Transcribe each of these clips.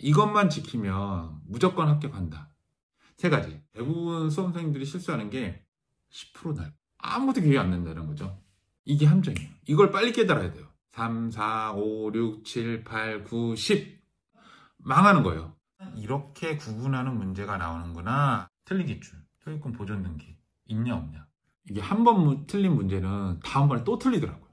이것만 지키면 무조건 합격한다. 세 가지. 대부분 수험생들이 실수하는 게 10% 날. 아무것도 기억이 안 난다는 거죠. 이게 함정이에요. 이걸 빨리 깨달아야 돼요. 3, 4, 5, 6, 7, 8, 9, 10. 망하는 거예요. 이렇게 구분하는 문제가 나오는구나. 틀린 기출. 소유권 보존 등기. 있냐 없냐. 이게 한 번 틀린 문제는 다음번에 또 틀리더라고요.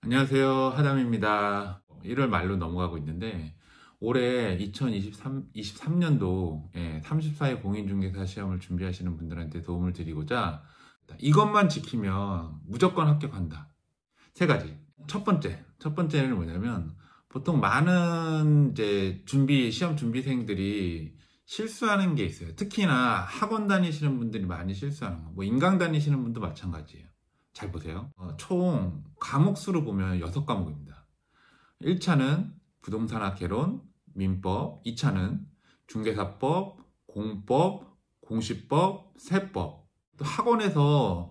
안녕하세요. 하담입니다. 1월 말로 넘어가고 있는데 올해 2023년도 34회 공인중개사 시험을 준비하시는 분들한테 도움을 드리고자 이것만 지키면 무조건 합격한다. 세 가지. 첫 번째는 뭐냐면 보통 많은 이제 시험 준비생들이 실수하는 게 있어요. 특히나 학원 다니시는 분들이 많이 실수하는 거. 뭐 인강 다니시는 분도 마찬가지예요. 잘 보세요. 총 과목 수로 보면 6과목입니다. 1차는 부동산학 개론, 민법, 2차는 중개사법, 공법, 공시법, 세법. 또 학원에서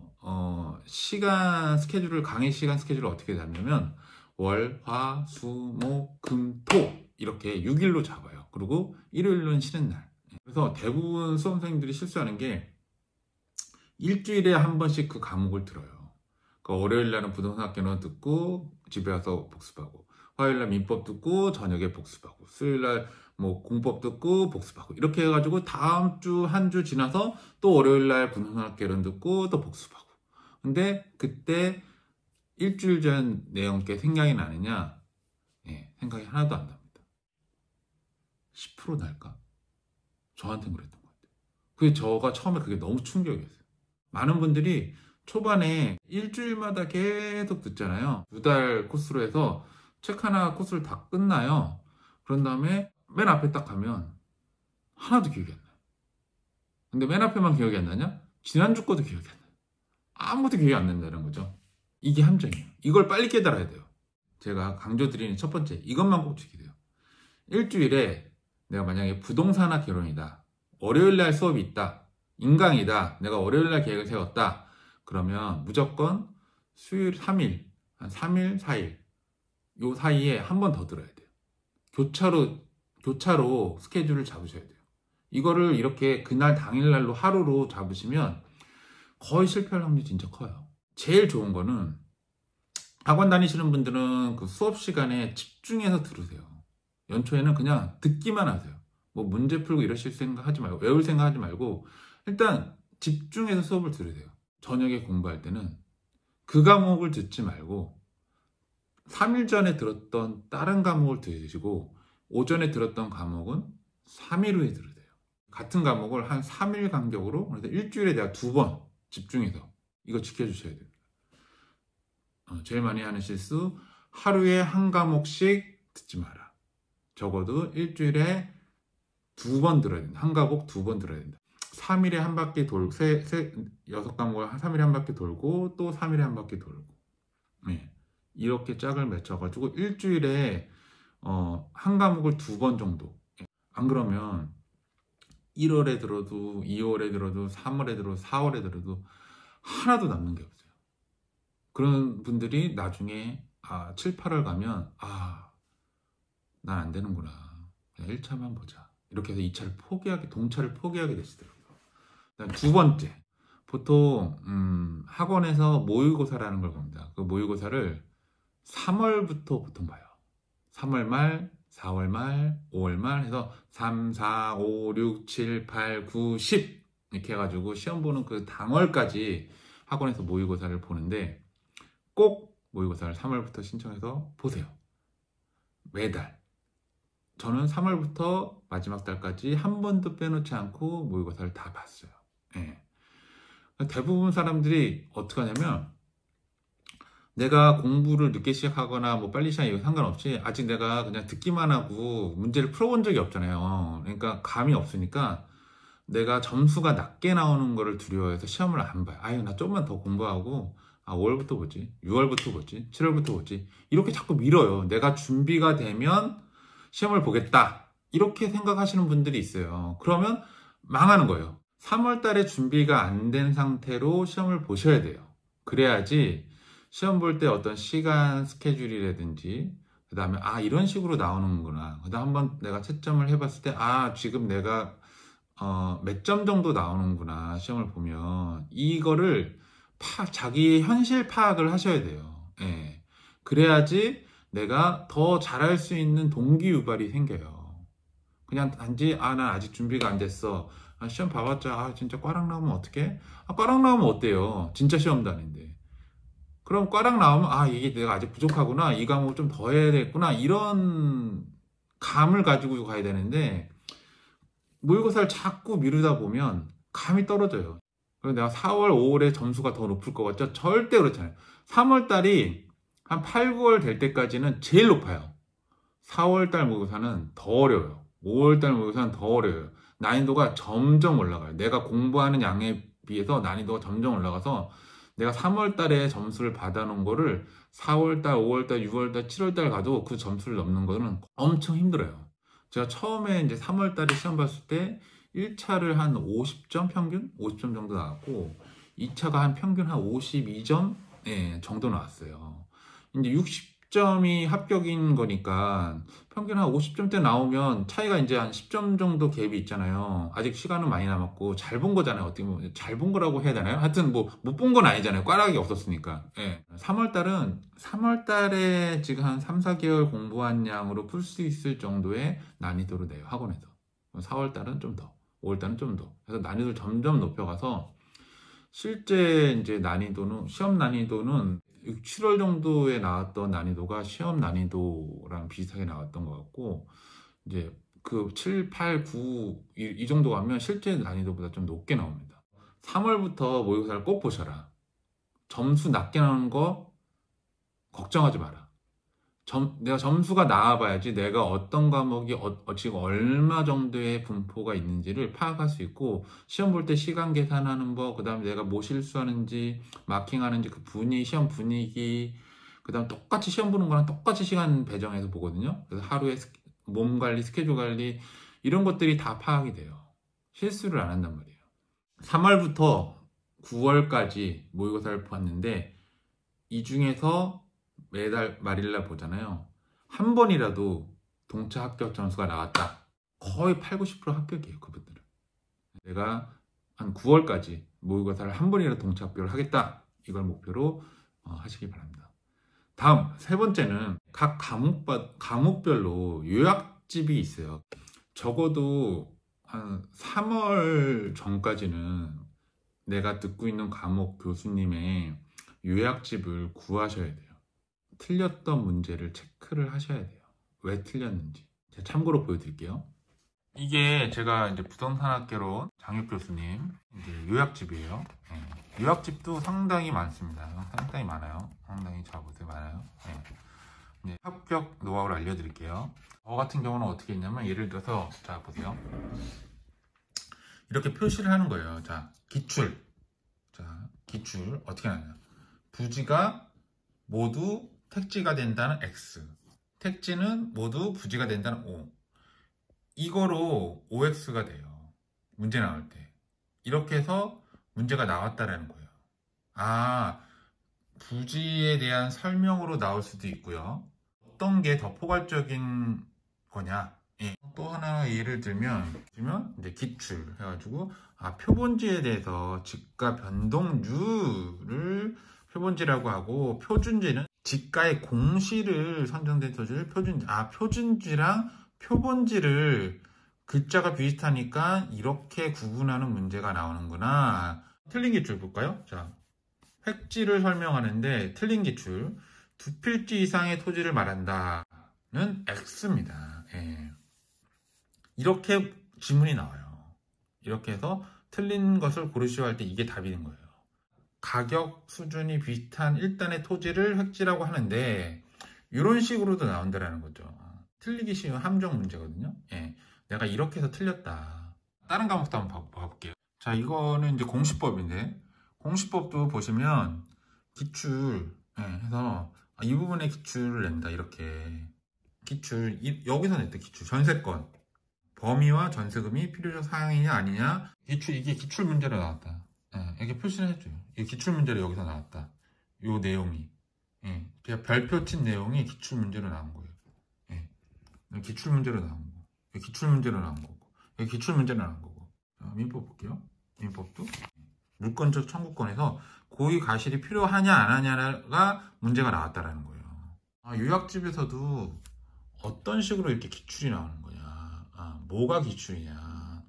강의 시간 스케줄을 어떻게 잡냐면 월, 화, 수, 목, 금, 토 이렇게 6일로 잡아요. 그리고 일요일은 쉬는 날. 그래서 대부분 수험생들이 실수하는 게 일주일에 한 번씩 그 과목을 들어요. 월요일 날은 부동산 개론 듣고 집에 와서 복습하고, 화요일 날 민법 듣고 저녁에 복습하고, 수요일 날 뭐 공법 듣고 복습하고, 이렇게 해가지고 다음 주 한 주 지나서 또 월요일 날 부동산 개론 듣고 또 복습하고. 근데 그때 일주일 전 내용 게 생각이 나느냐? 생각이 하나도 안 납니다. 10% 날까? 저한테는 그랬던 것 같아요. 저가 처음에 그게 너무 충격이었어요. 많은 분들이 초반에 일주일마다 계속 듣잖아요. 2달 코스로 해서 책 하나 코스를 다 끝나요. 그런 다음에 맨 앞에 딱 가면 하나도 기억이 안 나요. 근데 맨 앞에만 기억이 안 나냐? 지난주 거도 기억이 안 나요. 아무것도 기억이 안 난다는 거죠. 이게 함정이에요. 이걸 빨리 깨달아야 돼요. 제가 강조드리는 첫 번째, 이것만 꼭 지키세요. 일주일에 내가 만약에 부동산학 개론이다, 월요일 날 수업이 있다, 인강이다, 내가 월요일 날 계획을 세웠다, 그러면 무조건 수요일 3일, 한 3일, 4일 요 사이에 한 번 더 들어야 돼요. 교차로 스케줄을 잡으셔야 돼요. 이거를 이렇게 그날 당일날로 하루로 잡으시면 거의 실패할 확률이 진짜 커요. 제일 좋은 거는 학원 다니시는 분들은 그 수업 시간에 집중해서 들으세요. 연초에는 그냥 듣기만 하세요. 뭐 문제 풀고 이러실 생각 하지 말고, 외울 생각 하지 말고 일단 집중해서 수업을 들으세요. 저녁에 공부할 때는 그 과목을 듣지 말고 3일 전에 들었던 다른 과목을 들으시고, 오전에 들었던 과목은 3일 후에 들으세요. 같은 과목을 한 3일 간격으로, 그래서 일주일에 내가 2번 집중해서 이거 지켜주셔야 돼요. 제일 많이 하는 실수, 하루에 한 과목씩 듣지 마라. 적어도 일주일에 2번 들어야 된다. 한 과목 2번 들어야 된다. 3일에 한 바퀴 돌고, 6과목을 3일에 한 바퀴 돌고, 또 3일에 한 바퀴 돌고. 이렇게 짝을 맺혀가지고 일주일에 한 과목을 2번 정도. 안 그러면 1월에 들어도, 2월에 들어도, 3월에 들어도, 4월에 들어도 하나도 남는 게 없어요. 그런 분들이 나중에 7, 8월 가면 난 안 되는구나. 그냥 1차만 보자. 이렇게 해서 2차를 동차를 포기하게 되시더라고요. 두 번째, 보통 학원에서 모의고사라는 걸 봅니다. 그 모의고사를 3월부터 보통 봐요. 3월 말, 4월 말, 5월 말 해서 3, 4, 5, 6, 7, 8, 9, 10 이렇게 해가지고 시험 보는 그 당월까지 학원에서 모의고사를 보는데, 꼭 모의고사를 3월부터 신청해서 보세요. 매달. 저는 3월부터 마지막 달까지 한 번도 빼놓지 않고 모의고사를 다 봤어요. 대부분 사람들이 어떻게 하냐면, 내가 공부를 늦게 시작하거나 뭐 빨리 시작하거나 이거 상관없이 아직 내가 그냥 듣기만 하고 문제를 풀어본 적이 없잖아요. 그러니까 감이 없으니까 내가 점수가 낮게 나오는 거를 두려워해서 시험을 안 봐요. 나 조금만 더 공부하고 5월부터 보지, 6월부터 보지, 7월부터 보지, 이렇게 자꾸 미뤄요. 내가 준비가 되면 시험을 보겠다, 이렇게 생각하시는 분들이 있어요. 그러면 망하는 거예요. 3월 달에 준비가 안 된 상태로 시험을 보셔야 돼요. 그래야지 시험 볼 때 어떤 시간 스케줄이라든지 그 다음에 이런 식으로 나오는구나. 그 다음 한번 내가 채점을 해봤을 때 지금 내가 몇 점 정도 나오는구나. 시험을 보면 이거를 자기 현실 파악을 하셔야 돼요. 예. 그래야지 내가 더 잘할 수 있는 동기유발이 생겨요. 그냥 단지 난 아직 준비가 안 됐어. 시험 봐봤자 진짜 꽈락 나오면 어떡해? 꽈락 나오면 어때요? 진짜 시험도 아닌데. 그럼 꽈락 나오면 이게 내가 아직 부족하구나. 이 과목 좀 더 해야 되겠구나. 이런 감을 가지고 가야 되는데 모의고사를 자꾸 미루다 보면 감이 떨어져요. 그래서 내가 4월, 5월에 점수가 더 높을 것 같죠? 절대 그렇잖아요. 3월 달이 한 8, 9월 될 때까지는 제일 높아요. 4월 달 모의고사는 더 어려워요. 5월 달 모의고사는 더 어려워요. 난이도가 점점 올라가요. 내가 공부하는 양에 비해서 난이도가 점점 올라가서 내가 3월 달에 점수를 받아놓은 거를 4월 달, 5월 달, 6월 달, 7월 달 가도 그 점수를 넘는 거는 엄청 힘들어요. 제가 처음에 이제 3월 달에 시험 봤을 때 1차를 한 50점 평균? 50점 정도 나왔고 2차가 한 평균 한 52점 정도 나왔어요. 이제 60점이 합격인 거니까 평균 한 50점대 나오면 차이가 이제 한 10점 정도 갭이 있잖아요. 아직 시간은 많이 남았고 잘 본 거잖아요. 어떻게 보면 잘 본 거라고 해야 되나요? 하여튼 뭐 못 본 건 아니잖아요. 꽈락이 없었으니까. 3월 달에 지금 한 3, 4개월 공부한 양으로 풀 수 있을 정도의 난이도로 내요. 학원에서. 4월 달은 좀 더, 5월 달은 좀 더. 그래서 난이도를 점점 높여가서 실제 이제 난이도는 시험 난이도는 6, 7월 정도에 나왔던 난이도가 시험 난이도랑 비슷하게 나왔던 것 같고 이제 그 7, 8, 9 이 정도 가면 실제 난이도보다 좀 높게 나옵니다. 3월부터 모의고사를 꼭 보셔라. 점수 낮게 나오는 거 걱정하지 마라. 내가 점수가 나와봐야지 내가 어떤 과목이 지금 얼마 정도의 분포가 있는지를 파악할 수 있고 시험 볼 때 시간 계산하는 법, 그 다음에 내가 뭐 실수하는지 마킹하는지 그 시험 분위기, 그 다음 똑같이 시험 보는 거랑 똑같이 시간 배정해서 보거든요. 그래서 하루에 몸 관리, 스케줄 관리 이런 것들이 다 파악이 돼요. 실수를 안 한단 말이에요. 3월부터 9월까지 모의고사를 봤는데 이 중에서 매달 말일날 보잖아요. 한 번이라도 동차 합격 점수가 나왔다. 거의 8, 90% 합격이에요. 그분들은. 내가 한 9월까지 모의고사를 한 번이라도 동차 합격을 하겠다. 이걸 목표로 하시기 바랍니다. 다음 세 번째는 각 과목별로 요약집이 있어요. 적어도 한 3월 전까지는 내가 듣고 있는 과목 교수님의 요약집을 구하셔야 돼요. 틀렸던 문제를 체크를 하셔야 돼요. 왜 틀렸는지. 제가 참고로 보여드릴게요. 이게 제가 이제 부동산학개론 장혁 교수님 이제 요약집이에요. 요약집도 상당히 많습니다. 상당히 많아요. 상당히 자보세요. 많아요. 이제 합격 노하우를 알려드릴게요. 저 같은 경우는 어떻게 했냐면 예를 들어서 자 보세요. 이렇게 표시를 하는 거예요. 자 기출. 자 기출 어떻게 하냐. 부지가 모두 택지가 된다는 X, 택지는 모두 부지가 된다는 O. 이거로 OX가 돼요. 문제 나올 때. 이렇게 해서 문제가 나왔다라는 거예요. 부지에 대한 설명으로 나올 수도 있고요. 어떤 게 더 포괄적인 거냐. 또 하나 예를 들면 이제 기출 해가지고 표본지에 대해서 지가 변동률을 표본지라고 하고 표준지는 지가의 공시를 선정된 토지를 표준지. 표준지랑 표본지를 글자가 비슷하니까 이렇게 구분하는 문제가 나오는구나. 틀린 기출 볼까요? 자, 획지를 설명하는데 틀린 기출. 두 필지 이상의 토지를 말한다는 X입니다. 이렇게 지문이 나와요. 이렇게 해서 틀린 것을 고르시오 할 때 이게 답이 된 거예요. 가격 수준이 비슷한 일단의 토지를 획지라고 하는데 이런 식으로도 나온다라는 거죠. 틀리기 쉬운 함정 문제거든요. 내가 이렇게 해서 틀렸다. 다른 과목도 한번 봐볼게요. 자, 이거는 이제 공시법인데 공시법도 보시면 기출 해서 이 부분에 기출을 낸다. 이렇게 기출 여기서 냈다. 기출 전세권 범위와 전세금이 필요적 사항이냐 아니냐. 이게 기출 문제로 나왔다. 이렇게 표시를 해줘요. 이 기출 문제로 여기서 나왔다. 요 내용이. 그냥 별표 친 내용이 기출 문제로 나온 거예요. 기출 문제로 나온 거, 여기 기출 문제로 나온 거고, 여기 기출 문제로 나온 거고. 자, 민법 볼게요. 민법도 물권적 청구권에서 고의 과실이 필요하냐 안 하냐가 문제가 나왔다라는 거예요. 요약집에서도 어떤 식으로 이렇게 기출이 나오는 거냐, 뭐가 기출이냐,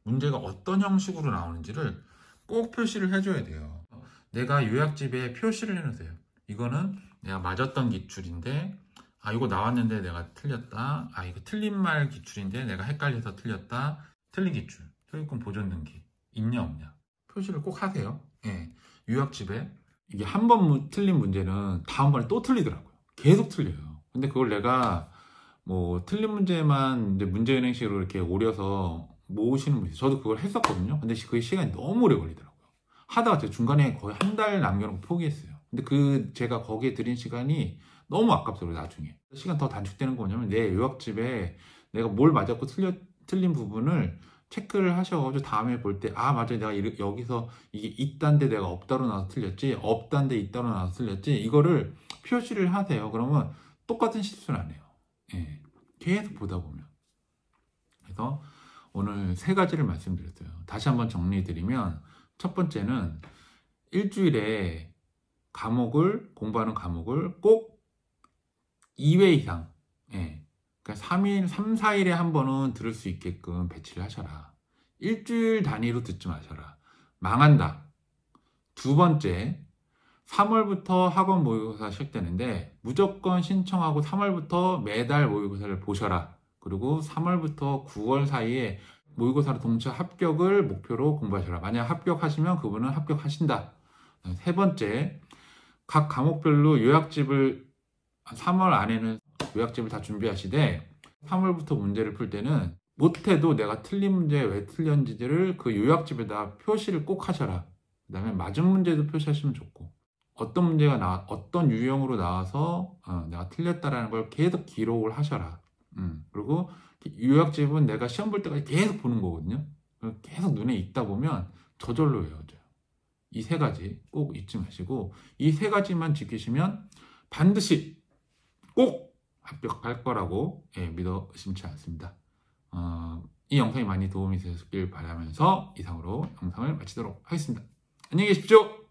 문제가 어떤 형식으로 나오는지를 꼭 표시를 해줘야 돼요. 내가 요약집에 표시를 해놓으세요. 이거는 내가 맞았던 기출인데, 이거 나왔는데 내가 틀렸다. 이거 틀린 말 기출인데 내가 헷갈려서 틀렸다. 틀린 기출, 소유권 보존 등기 있냐 없냐 표시를 꼭 하세요. 예. 요약집에 이게 한 번 틀린 문제는 다음번에 또 틀리더라고요. 계속 틀려요. 근데 그걸 내가 뭐 틀린 문제만 이제 문제은행식으로 이렇게 오려서 모으시는 분이, 저도 그걸 했었거든요. 근데 그 시간이 너무 오래 걸리더라고요. 하다가 제가 중간에 거의 한 달 남겨놓고 포기했어요. 근데 제가 거기에 들인 시간이 너무 아깝더라고요. 나중에 시간 더 단축되는 거냐면, 내 요약집에 내가 뭘 맞았고 틀린 부분을 체크를 하셔가지고 다음에 볼 때, 맞아, 내가 여기서 이게 있단데 내가 없다로 나와서 틀렸지, 없단데 있다로 나와서 틀렸지, 이거를 표시를 하세요. 그러면 똑같은 실수를 안 해요. 예. 계속 보다 보면. 그래서 오늘 3가지를 말씀드렸어요. 다시 한번 정리해드리면, 첫 번째는 일주일에 공부하는 과목을 꼭 2회 이상, 그러니까 3일, 3, 4일에 한 번은 들을 수 있게끔 배치를 하셔라. 일주일 단위로 듣지 마셔라. 망한다. 두 번째, 3월부터 학원 모의고사 시작되는데 무조건 신청하고 3월부터 매달 모의고사를 보셔라. 그리고 3월부터 9월 사이에 모의고사로 동시에 합격을 목표로 공부하셔라. 만약 합격하시면 그분은 합격하신다. 세 번째, 각 과목별로 요약집을 3월 안에는 요약집을 다 준비하시되, 3월부터 문제를 풀 때는 못해도 내가 틀린 문제 왜 틀렸는지를 그 요약집에다 표시를 꼭 하셔라. 그 다음에 맞은 문제도 표시하시면 좋고, 어떤 문제가 어떤 유형으로 나와서 내가 틀렸다라는 걸 계속 기록을 하셔라. 그리고 요약집은 내가 시험 볼 때까지 계속 보는 거거든요. 계속 눈에 익다 보면 저절로 외워져요. 이 3가지 꼭 잊지 마시고, 이 3가지만 지키시면 반드시 꼭 합격할 거라고 믿어 의심치 않습니다. 이 영상이 많이 도움이 되셨길 바라면서 이상으로 영상을 마치도록 하겠습니다. 안녕히 계십시오.